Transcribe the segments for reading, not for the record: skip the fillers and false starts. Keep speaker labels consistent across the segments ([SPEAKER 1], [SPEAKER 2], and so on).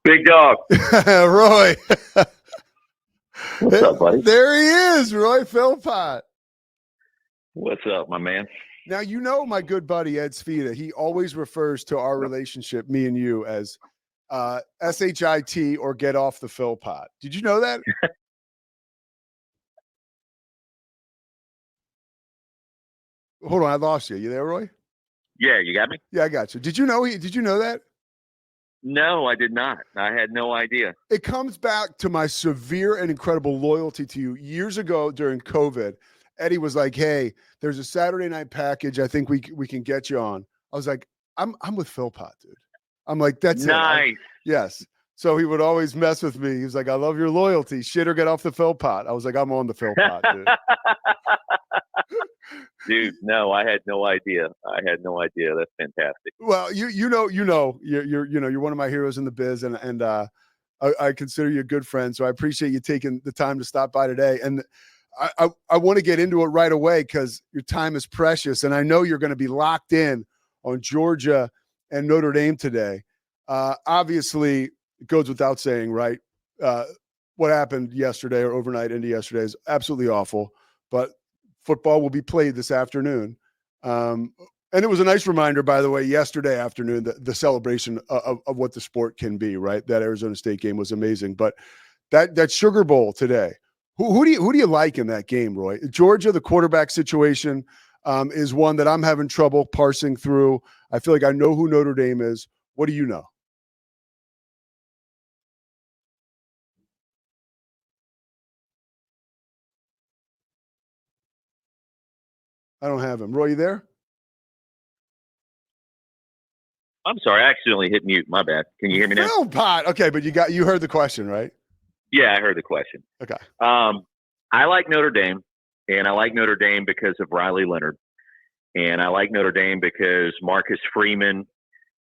[SPEAKER 1] Big dog.
[SPEAKER 2] Roy.
[SPEAKER 1] What's up, buddy?
[SPEAKER 2] There he is, Roy Philpott.
[SPEAKER 1] What's up, my man?
[SPEAKER 2] Now, you know my good buddy, Ed Svita. He always refers to our relationship, me and you, as SHIT or get off the Philpott. Did you know that? Hold on, I lost you. You there, Roy?
[SPEAKER 1] Yeah, you got me?
[SPEAKER 2] Yeah, I got you. Did you know that?
[SPEAKER 1] No, I did not. I had no idea.
[SPEAKER 2] It comes back to my severe and incredible loyalty to you. Years ago during COVID, Eddie was like, "Hey, there's a Saturday night package. I think we can get you on." I was like, "I'm with Philpott, dude." I'm like, "That's
[SPEAKER 1] nice.
[SPEAKER 2] it." Yes. So he would always mess with me. He was like, "I love your loyalty. Shit or get off the Philpott." I was like, "I'm on the Philpott, dude."
[SPEAKER 1] Dude, no, I had no idea. That's fantastic.
[SPEAKER 2] Well, you're one of my heroes in the biz, and I consider you a good friend. So I appreciate you taking the time to stop by today. And I want to get into it right away because your time is precious, and I know you're going to be locked in on Georgia and Notre Dame today. Obviously, it goes without saying, right? What happened yesterday or overnight into yesterday is absolutely awful, but football will be played this afternoon. And it was a nice reminder, by the way, yesterday afternoon, the celebration of what the sport can be, right? That Arizona State game was amazing. But that Sugar Bowl today, who do you like in that game, Roy? Georgia, the quarterback situation is one that I'm having trouble parsing through. I feel like I know who Notre Dame is. What do you know? I don't have him. Roy, you there?
[SPEAKER 1] I'm sorry, I accidentally hit mute. My bad. Can you hear me now?
[SPEAKER 2] Philpott. Okay, but you heard the question, right?
[SPEAKER 1] Yeah, I heard the question.
[SPEAKER 2] Okay.
[SPEAKER 1] I like Notre Dame, and I like Notre Dame because of Riley Leonard. And I like Notre Dame because Marcus Freeman,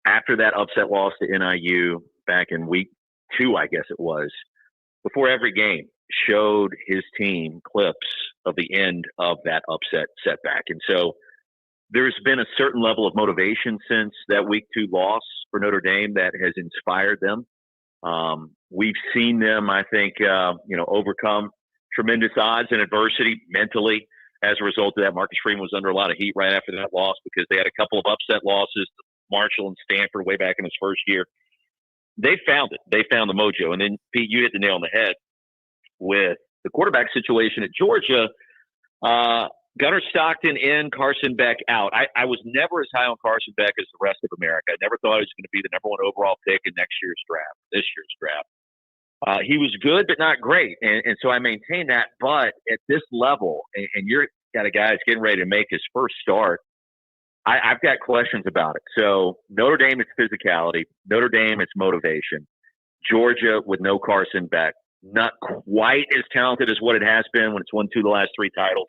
[SPEAKER 1] after that upset loss to NIU back in week 2, I guess it was, before every game, showed his team clips of the end of that upset setback. And so there's been a certain level of motivation since that week 2 loss for Notre Dame that has inspired them. We've seen them, I think, overcome tremendous odds and adversity mentally as a result of that. Marcus Freeman was under a lot of heat right after that loss because they had a couple of upset losses, Marshall and Stanford way back in his first year. They found it. They found the mojo. And then, Pete, you hit the nail on the head with the quarterback situation at Georgia. Gunnar Stockton in, Carson Beck out. I was never as high on Carson Beck as the rest of America. I never thought he was going to be the number 1 overall pick in this year's draft. He was good, but not great. And so I maintain that. But at this level, and you're got a guy that's getting ready to make his first start, I've got questions about it. So Notre Dame, it's physicality. Notre Dame, it's motivation. Georgia, with no Carson Beck, not quite as talented as what it has been when it's won 2 of the last 3 titles.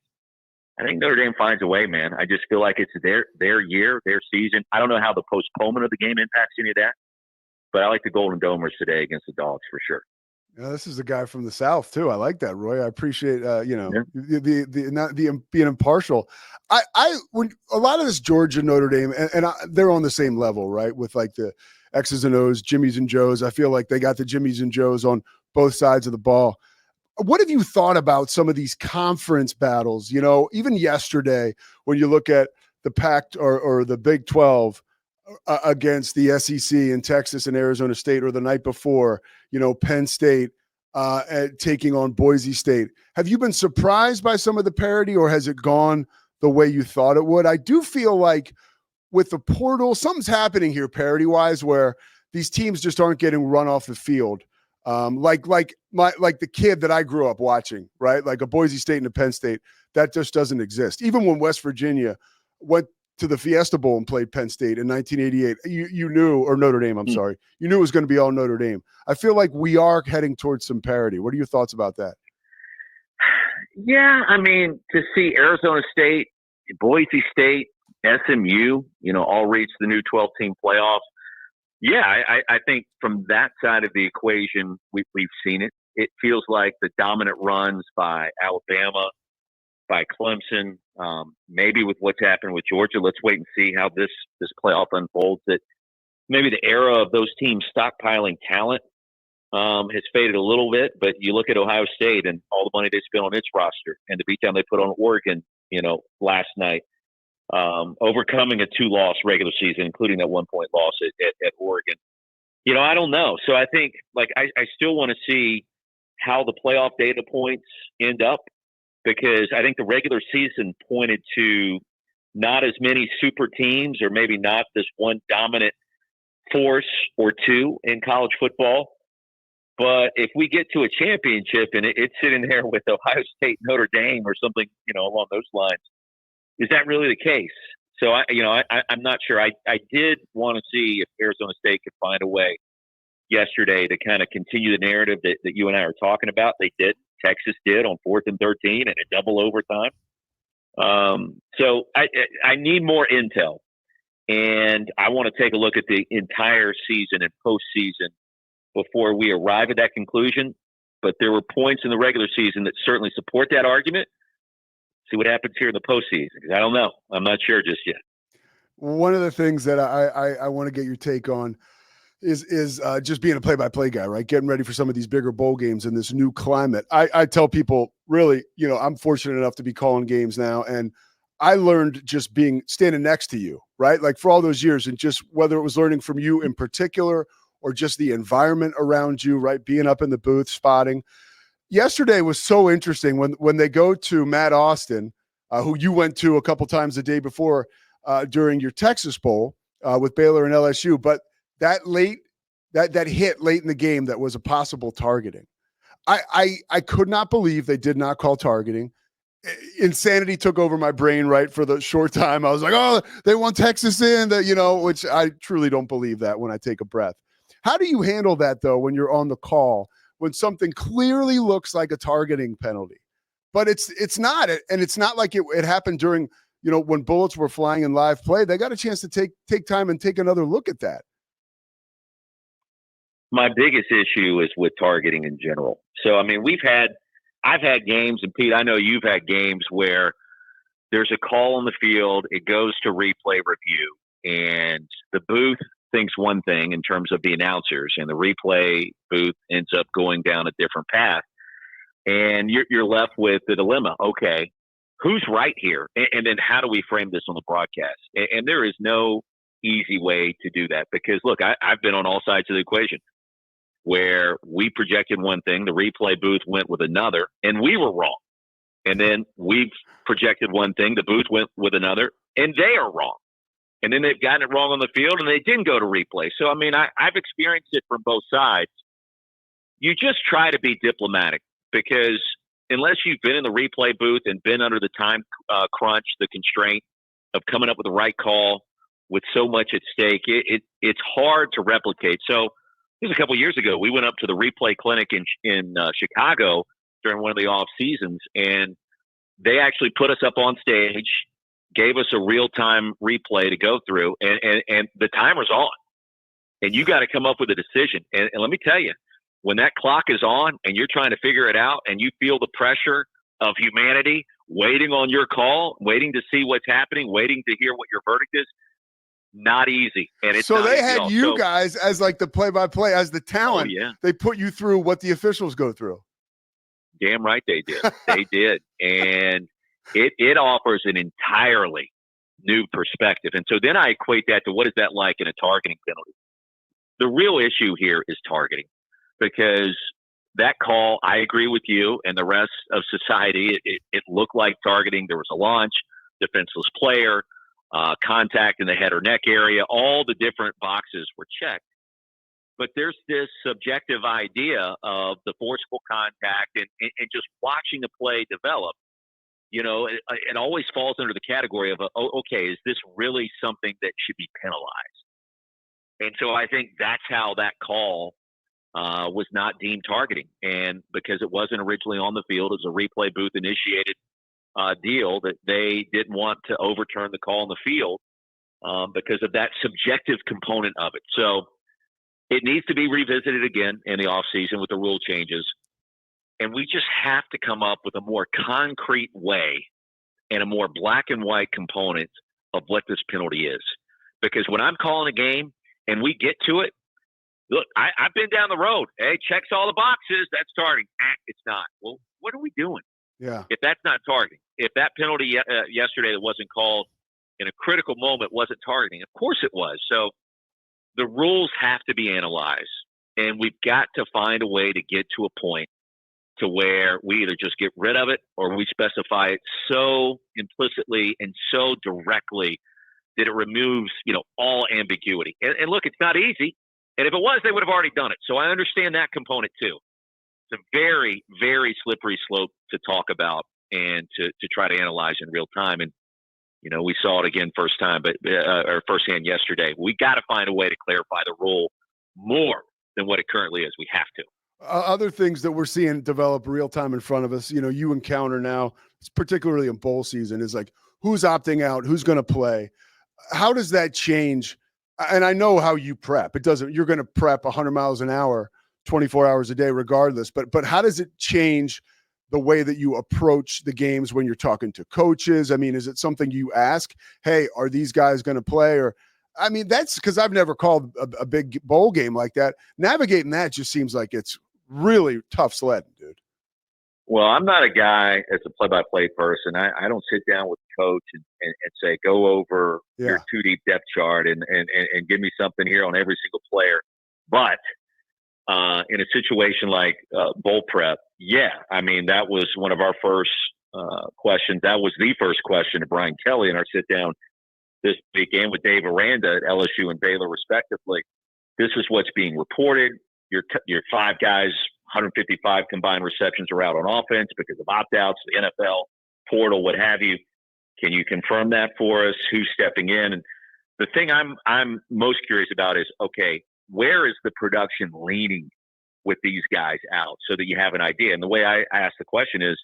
[SPEAKER 1] I think Notre Dame finds a way, man. I just feel like it's their year, their season. I don't know how the postponement of the game impacts any of that, but I like the Golden Domers today against the Dogs for sure.
[SPEAKER 2] Yeah, this is a guy from the South too. I like that, Roy. I appreciate the not being impartial. When a lot of this Georgia Notre Dame they're on the same level, right? With like the X's and O's, Jimmys and Joes. I feel like they got the Jimmys and Joes on both sides of the ball. What have you thought about some of these conference battles? You know, even yesterday, when you look at the Pac or the Big 12 against the SEC in Texas and Arizona State, or the night before, Penn State taking on Boise State. Have you been surprised by some of the parity, or has it gone the way you thought it would? I do feel like with the portal, something's happening here parity-wise where these teams just aren't getting run off the field. Like the kid that I grew up watching, right? Like a Boise State and a Penn State, that just doesn't exist. Even when West Virginia went to the Fiesta Bowl and played Penn State in 1988, you knew, or Notre Dame, I'm sorry, you knew it was going to be all Notre Dame. I feel like we are heading towards some parity. What are your thoughts about that?
[SPEAKER 1] Yeah, I mean, to see Arizona State, Boise State, SMU, all reach the new 12-team playoffs. Yeah, I think from that side of the equation, we've seen it. It feels like the dominant runs by Alabama, by Clemson, maybe with what's happened with Georgia. Let's wait and see how this playoff unfolds. That maybe the era of those teams stockpiling talent has faded a little bit, but you look at Ohio State and all the money they spent on its roster and the beatdown they put on Oregon, last night, overcoming a 2-loss regular season, including that 1-point loss at Oregon. I don't know. So I think, I still want to see how the playoff data points end up, because I think the regular season pointed to not as many super teams, or maybe not this one dominant force or two in college football. But if we get to a championship and it's sitting there with Ohio State, Notre Dame, or something, along those lines, is that really the case? So I'm not sure. I did want to see if Arizona State could find a way yesterday to kind of continue the narrative that you and I are talking about. They did. Texas did on 4th and 13 and a double overtime. So I need more intel, and I want to take a look at the entire season and postseason before we arrive at that conclusion. But there were points in the regular season that certainly support that argument. See what happens here in the postseason, because I don't know. I'm not sure just yet.
[SPEAKER 2] One of the things that I want to get your take on is just being a play-by-play guy, right? Getting ready for some of these bigger bowl games in this new climate. I tell people, really, I'm fortunate enough to be calling games now, and I learned just standing next to you, right? Like for all those years, and just whether it was learning from you in particular or just the environment around you, right? Being up in the booth, spotting. Yesterday was so interesting when they go to Matt Austin, who you went to a couple times the day before during your Texas Bowl with Baylor and LSU, but that hit late in the game that was a possible targeting. I could not believe they did not call targeting. Insanity took over my brain, right? For the short time, I was like, oh, they want Texas in, which I truly don't believe that when I take a breath. How do you handle that, though, when you're on the call, when something clearly looks like a targeting penalty, but it's not, and it's not like it happened during, when bullets were flying in live play? They got a chance to take time and take another look at that.
[SPEAKER 1] My biggest issue is with targeting in general. So, I mean, I've had games, and Pete, I know you've had games where there's a call on the field, it goes to replay review, and the booth thinks one thing in terms of the announcers, and the replay booth ends up going down a different path. And you're left with the dilemma. Okay, who's right here? And then how do we frame this on the broadcast? And there is no easy way to do that, because look, I've been on all sides of the equation where we projected one thing, the replay booth went with another, and we were wrong. And then we've projected one thing, the booth went with another, and they are wrong. And then they've gotten it wrong on the field, and they didn't go to replay. So, I mean, I've experienced it from both sides. You just try to be diplomatic, because unless you've been in the replay booth and been under the time crunch, the constraint of coming up with the right call with so much at stake, it's hard to replicate. So this was a couple of years ago. We went up to the replay clinic in Chicago during one of the off seasons, and they actually put us up on stage, gave us a real-time replay to go through, and the timer's on. And you got to come up with a decision. And let me tell you, when that clock is on and you're trying to figure it out, and you feel the pressure of humanity waiting on your call, waiting to see what's happening, waiting to hear what your verdict is, not easy. And it's
[SPEAKER 2] so they had you guys as like the play-by-play, as the talent.
[SPEAKER 1] Oh, yeah.
[SPEAKER 2] They put you through what the officials go through.
[SPEAKER 1] Damn right they did. They did. And it offers an entirely new perspective. And so then I equate that to what is that like in a targeting penalty? The real issue here is targeting, because that call, I agree with you and the rest of society, it looked like targeting. There was a launch, defenseless player, contact in the head or neck area. All the different boxes were checked. But there's this subjective idea of the forceful contact and just watching the play develop. It always falls under the category of, okay, is this really something that should be penalized? And so I think that's how that call was not deemed targeting. And because it wasn't originally on the field, it was a replay booth initiated deal, that they didn't want to overturn the call on the field because of that subjective component of it. So it needs to be revisited again in the offseason with the rule changes. And we just have to come up with a more concrete way and a more black and white component of what this penalty is. Because when I'm calling a game and we get to it, Look, I've been down the road. Hey, checks all the boxes. That's targeting. It's not. Well, what are we doing?
[SPEAKER 2] Yeah.
[SPEAKER 1] If that's not targeting, if that penalty yesterday that wasn't called in a critical moment wasn't targeting, of course it was. So the rules have to be analyzed, and we've got to find a way to get to a point to where we either just get rid of it or we specify it so implicitly and so directly that it removes, all ambiguity. And look, it's not easy. And if it was, they would have already done it. So I understand that component too. It's a very, very slippery slope to talk about and to try to analyze in real time. And, we saw it again firsthand yesterday. We got to find a way to clarify the rule more than what it currently is. We have to.
[SPEAKER 2] Other things that we're seeing develop real time in front of us, you encounter now, particularly in bowl season, is like who's opting out, who's going to play. How does that change? And I know how you prep. You're going to prep 100 miles an hour, 24 hours a day, regardless. But how does it change the way that you approach the games when you're talking to coaches? I mean, is it something you ask, hey, are these guys going to play? Or, I mean, that's because I've never called a big bowl game like that. Navigating that just seems like it's really tough sledding, dude.
[SPEAKER 1] Well, I'm not a guy as a play-by-play person. I don't sit down with the coach and say, go over your two deep depth chart and give me something here on every single player. But in a situation like bowl prep, I mean, that was one of our first questions. That was the first question to Brian Kelly in our sit-down this weekend with Dave Aranda at LSU and Baylor, respectively. This is what's being reported. Your five guys, 155 combined receptions are out on offense because of opt-outs, the NFL portal, what have you. Can you confirm that for us? Who's stepping in? And the thing I'm most curious about is, okay, where is the production leaning with these guys out so that you have an idea? And the way I ask the question is,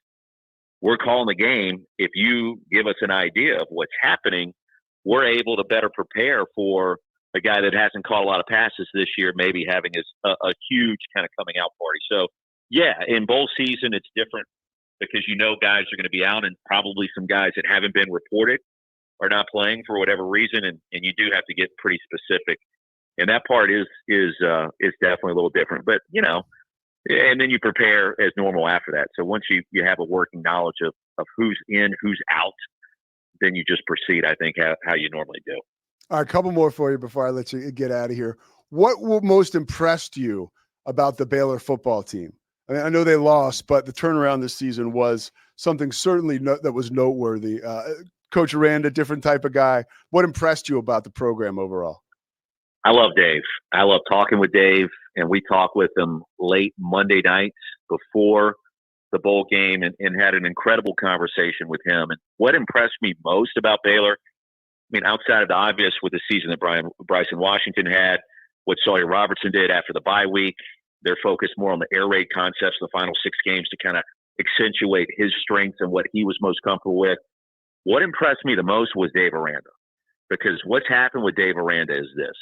[SPEAKER 1] we're calling the game. If you give us an idea of what's happening, we're able to better prepare for a guy that hasn't caught a lot of passes this year, maybe having a huge kind of coming out party. So, in bowl season, it's different because guys are going to be out, and probably some guys that haven't been reported are not playing for whatever reason, and you do have to get pretty specific. And that part is definitely a little different. But, and then you prepare as normal after that. So once you have a working knowledge of who's in, who's out, then you just proceed, I think, how you normally do.
[SPEAKER 2] All right, a couple more for you before I let you get out of here. What most impressed you about the Baylor football team? I mean, I know they lost, but the turnaround this season was something certainly that was noteworthy. Coach Aranda, different type of guy. What impressed you about the program overall?
[SPEAKER 1] I love Dave. I love talking with Dave, and we talked with him late Monday nights before the bowl game and had an incredible conversation with him. And what impressed me most about Baylor, I mean, outside of the obvious with the season that Bryson Washington had, what Sawyer Robertson did after the bye week, they're focused more on the air raid concepts, the final 6 games to kind of accentuate his strengths and what he was most comfortable with. What impressed me the most was Dave Aranda, because what's happened with Dave Aranda is this.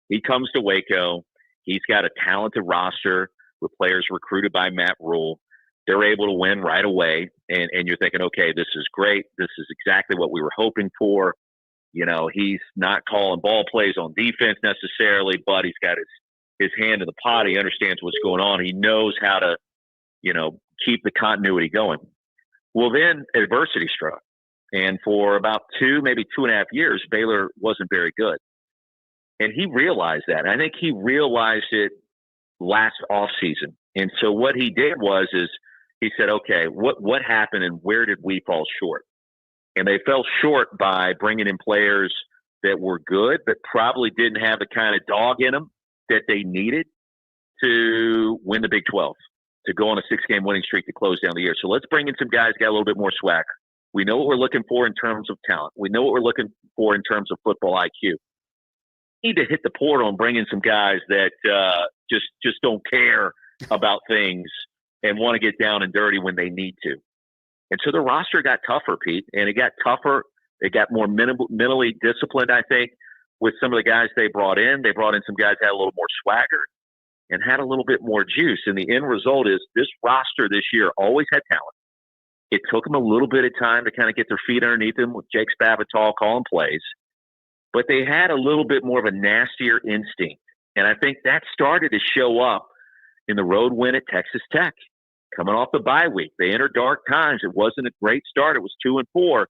[SPEAKER 1] He comes to Waco. He's got a talented roster with players recruited by Matt Rule. They're able to win right away. And you're thinking, okay, this is great. This is exactly what we were hoping for. He's not calling ball plays on defense necessarily, but he's got his hand in the pot. He understands what's going on. He knows how to, keep the continuity going. Well, then adversity struck. And for about 2, maybe 2.5 years, Baylor wasn't very good. And he realized that. And I think he realized it last offseason. And so what he did is he said, okay, what happened and where did we fall short? And they fell short by bringing in players that were good, but probably didn't have the kind of dog in them that they needed to win the Big 12, to go on a 6-game winning streak to close down the year. So let's bring in some guys who got a little bit more swagger. We know what we're looking for in terms of talent. We know what we're looking for in terms of football IQ. We need to hit the portal and bring in some guys that just don't care about things and want to get down and dirty when they need to. And so the roster got tougher, Pete, and it got tougher. It got more mentally disciplined, I think, with some of the guys they brought in. They brought in some guys that had a little more swagger and had a little bit more juice. And the end result is this roster this year always had talent. It took them a little bit of time to kind of get their feet underneath them with Jake Spavital calling plays. But they had a little bit more of a nastier instinct And I think that started to show up in the road win at Texas Tech. Coming off the bye week, they entered dark times. It wasn't a great start. It was 2-4.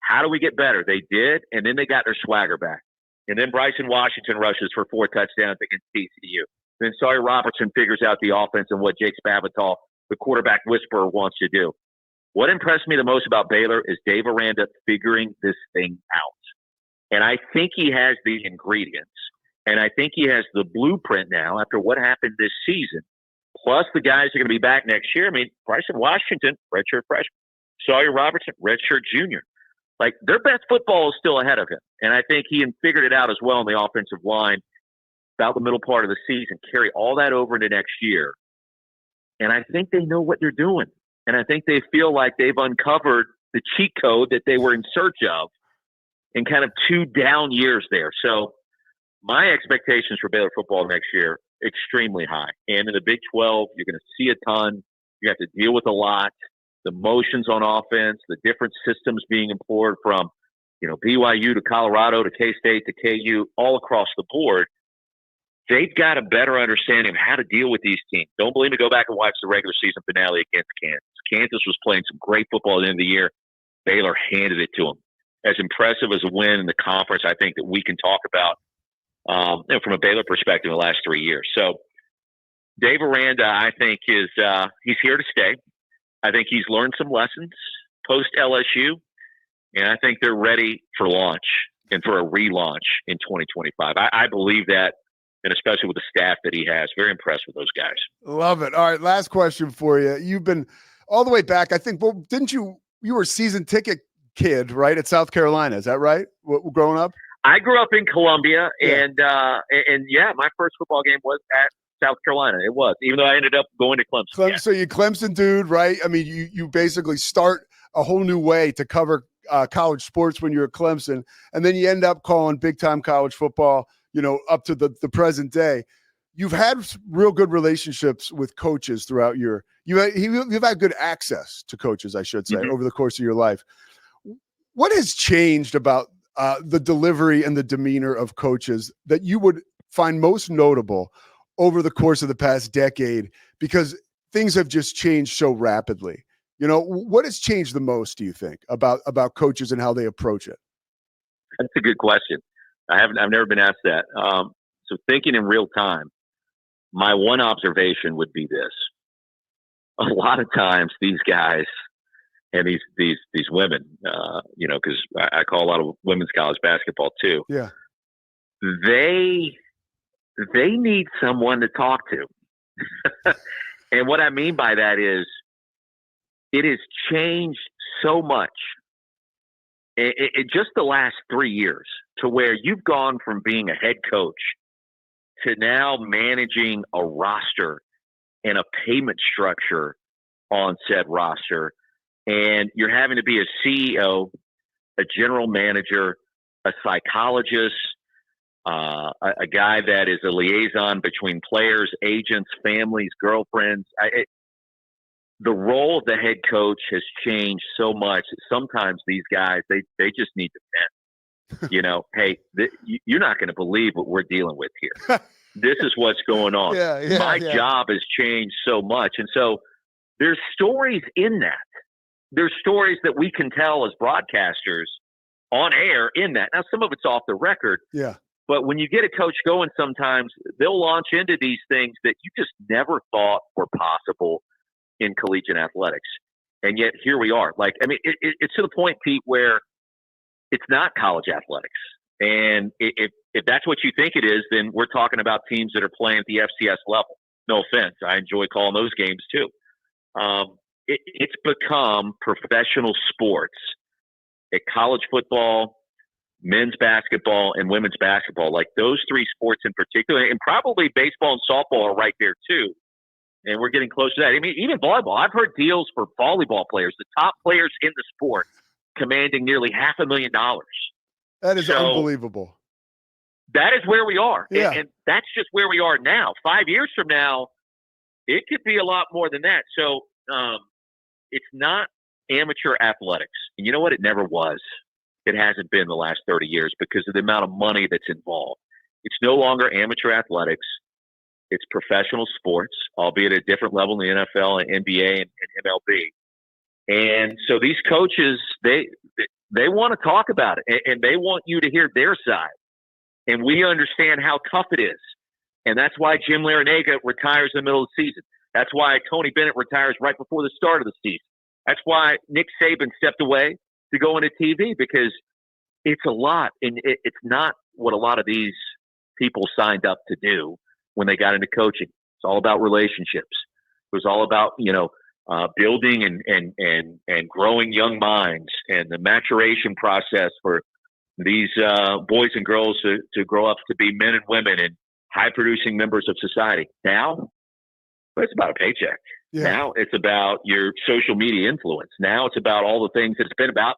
[SPEAKER 1] How do we get better? They did, and then they got their swagger back. And then Bryson Washington rushes for 4 touchdowns against TCU. Then Sawyer Robertson figures out the offense and what Jake Spavital, the quarterback whisperer, wants to do. What impressed me the most about Baylor is Dave Aranda figuring this thing out. And I think he has the ingredients. And I think he has the blueprint now after what happened this season. Plus, the guys are going to be back next year. I mean, Bryson Washington, redshirt freshman. Sawyer Robertson, redshirt junior. Like, their best football is still ahead of him. And I think he figured it out as well in the offensive line about the middle part of the season, carry all that over into next year. And I think they know what they're doing. And I think they feel like they've uncovered the cheat code that they were in search of in kind of 2 down years there. So my expectations for Baylor football next year, extremely high. And in the Big 12, you're going to see a ton. You have to deal with a lot. The motions on offense, the different systems being employed from, BYU to Colorado to K-State to KU, all across the board. They've got a better understanding of how to deal with these teams. Don't believe me, go back and watch the regular season finale against Kansas. Kansas was playing some great football at the end of the year. Baylor handed it to them. As impressive as a win in the conference, I think that we can talk about from a Baylor perspective in the last 3 years. So Dave Aranda, I think, is he's here to stay. I think he's learned some lessons post LSU, and I think they're ready for launch and for a relaunch in 2025. I believe that, and especially with the staff that he has. Very impressed with those guys.
[SPEAKER 2] Love it. All right, last question for you. You've been all the way back, I think, well, didn't you were a season ticket kid, right, at South Carolina. Is that right, growing up?
[SPEAKER 1] I grew up in Columbia, and my first football game was at South Carolina. It was, even though I ended up going to Clemson. Yeah.
[SPEAKER 2] So you Clemson dude, right? I mean, you basically start a whole new way to cover college sports when you're at Clemson, and then you end up calling big-time college football, up to the present day. You've had real good relationships with coaches throughout you've had good access to coaches, I should say, over the course of your life. What has changed about the delivery and the demeanor of coaches that you would find most notable over the course of the past decade, because things have just changed so rapidly? What has changed the most, do you think, about coaches and how they approach it?
[SPEAKER 1] That's a good question. I've never been asked that. So thinking in real time, my one observation would be this. A lot of times these guys and these women, because I call a lot of women's college basketball too.
[SPEAKER 2] Yeah.
[SPEAKER 1] They need someone to talk to. And what I mean by that is it has changed so much in just the last 3 years to where you've gone from being a head coach to now managing a roster and a payment structure on said roster. And you're having to be a CEO, a general manager, a psychologist, a guy that is a liaison between players, agents, families, girlfriends. The role of the head coach has changed so much. Sometimes these guys, they just need to vent. Hey, you're not going to believe what we're dealing with here. This is what's going on. My job has changed so much. And so there's stories in that. There's stories that we can tell as broadcasters on air in that. Now, some of it's off the record.
[SPEAKER 2] Yeah.
[SPEAKER 1] But when you get a coach going, sometimes they'll launch into these things that you just never thought were possible in collegiate athletics. And yet here we are. It's to the point, Pete, where it's not college athletics. And if that's what you think it is, then we're talking about teams that are playing at the FCS level. No offense. I enjoy calling those games too. It's become professional sports at college football, men's basketball, and women's basketball. Like those 3 sports in particular, and probably baseball and softball are right there too. And we're getting close to that. I mean, even volleyball. I've heard deals for volleyball players, the top players in the sport, commanding nearly $500,000.
[SPEAKER 2] That is unbelievable.
[SPEAKER 1] That is where we are.
[SPEAKER 2] Yeah.
[SPEAKER 1] And that's just where we are now. 5 years from now, it could be a lot more than that. So it's not amateur athletics. And you know what? It never was. It hasn't been the last 30 years because of the amount of money that's involved. It's no longer amateur athletics. It's professional sports, albeit at a different level in the NFL and NBA and MLB. And so these coaches, they want to talk about it, and they want you to hear their side. And we understand how tough it is. And that's why Jim Larinaga retires in the middle of the season. That's why Tony Bennett retires right before the start of the season. That's why Nick Saban stepped away to go into TV, because it's a lot. And it's not what a lot of these people signed up to do when they got into coaching. It's all about relationships. It was all about, building and growing young minds, and the maturation process for these boys and girls to grow up to be men and women and high-producing members of society. Now, it's about a paycheck. Yeah. Now it's about your social media influence. Now it's about all the things that it's been about